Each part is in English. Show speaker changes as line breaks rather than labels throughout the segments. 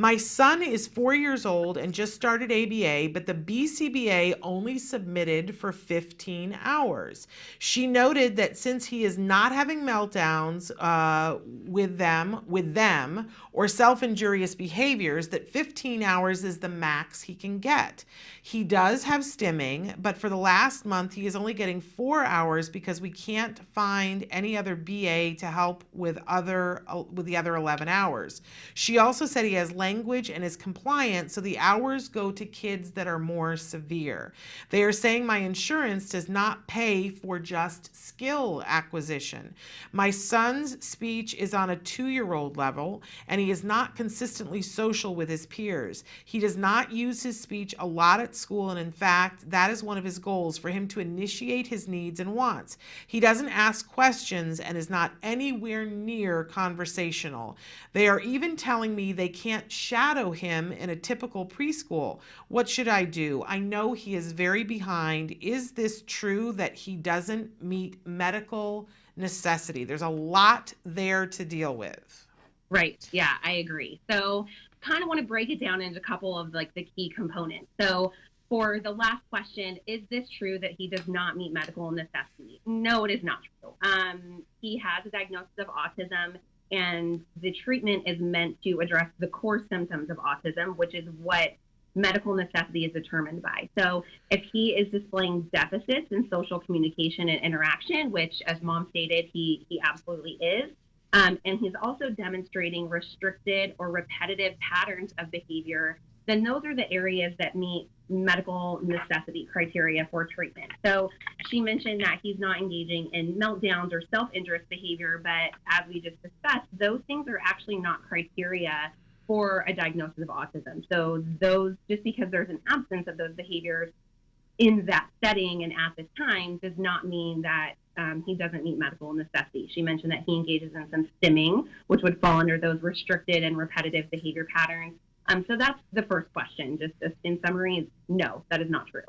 My son is 4 years old and just started ABA, but the BCBA only submitted for 15 hours. She noted that since he is not having meltdowns with them, or self-injurious behaviors, that 15 hours is the max he can get. He does have stimming, but for the last month, he is only getting 4 hours because we can't find any other BA to help with the other 11 hours. She also said he has language and is compliant, so the hours go to kids that are more severe. They are saying my insurance does not pay for just skill acquisition. My son's speech is on a 2-year-old level, and he is not consistently social with his peers. He does not use his speech a lot at school, and in fact, that is one of his goals, for him to initiate his needs and wants. He doesn't ask questions and is not anywhere near conversational. They are even telling me they can't shadow him in a typical preschool. What should I do? I know he is very behind. Is this true that he doesn't meet medical necessity? There's a lot there to deal with.
Right. Yeah, I agree. So kind of want to break it down into a couple of like the key components. So for the last question, is this true that he does not meet medical necessity? No, it is not true. He has a diagnosis of autism, and the treatment is meant to address the core symptoms of autism, which is what medical necessity is determined by. So if he is displaying deficits in social communication and interaction, which as mom stated, he absolutely is, and he's also demonstrating restricted or repetitive patterns of behavior, then those are the areas that meet medical necessity criteria for treatment. So she mentioned that he's not engaging in meltdowns or self-injurious behavior, but as we just discussed, those things are actually not criteria for a diagnosis of autism. So those, just because there's an absence of those behaviors in that setting and at this time, does not mean that he doesn't meet medical necessity. She mentioned that he engages in some stimming, which would fall under those restricted and repetitive behavior patterns. So that's the first question. Just in summary, no, that is not true.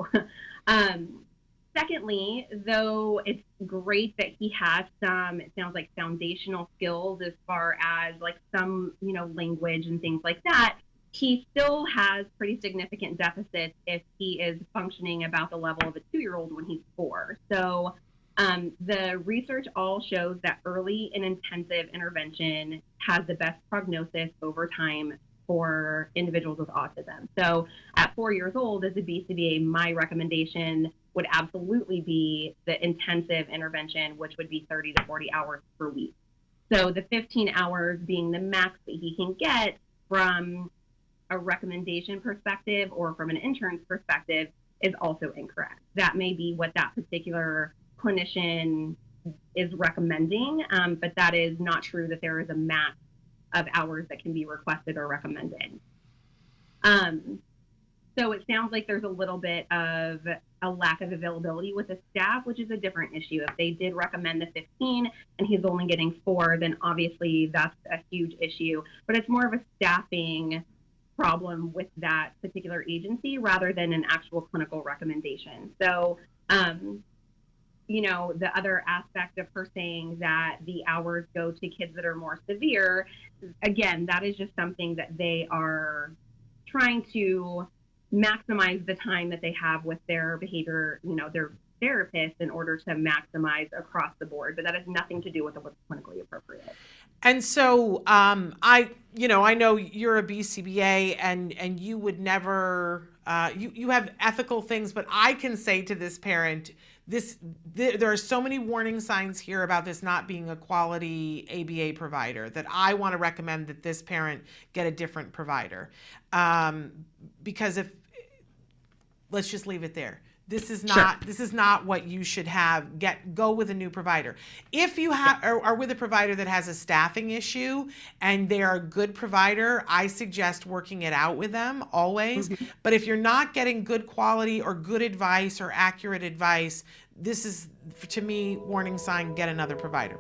Secondly, though it's great that he has some, it sounds like, foundational skills as far as like some, language and things like that, he still has pretty significant deficits if he is functioning about the level of a 2-year-old when he's 4. So the research all shows that early and intensive intervention has the best prognosis over time for individuals with autism. So at 4 years old, as a BCBA, my recommendation would absolutely be the intensive intervention, which would be 30 to 40 hours per week. So the 15 hours being the max that he can get from a recommendation perspective or from an intern's perspective is also incorrect. That may be what that particular clinician is recommending, but that is not true that there is a max of hours that can be requested or recommended. So it sounds like there's a little bit of a lack of availability with the staff, which is a different issue. If they did recommend the 15 and he's only getting 4, then obviously that's a huge issue. But it's more of a staffing problem with that particular agency rather than an actual clinical recommendation. So, the other aspect of her saying that the hours go to kids that are more severe, again, that is just something that they are trying to maximize the time that they have with their behavior, their therapist, in order to maximize across the board. But that has nothing to do with what's clinically appropriate.
And so I know you're a BCBA and you would never, you have ethical things, but I can say to this parent, there are so many warning signs here about this not being a quality ABA provider that I want to recommend that this parent get a different provider. Because let's just leave it there. This is not what you should have. Go with a new provider. If you are with a provider that has a staffing issue and they are a good provider, I suggest working it out with them always. Mm-hmm. But if you're not getting good quality or good advice or accurate advice, this is, to me, warning sign, get another provider.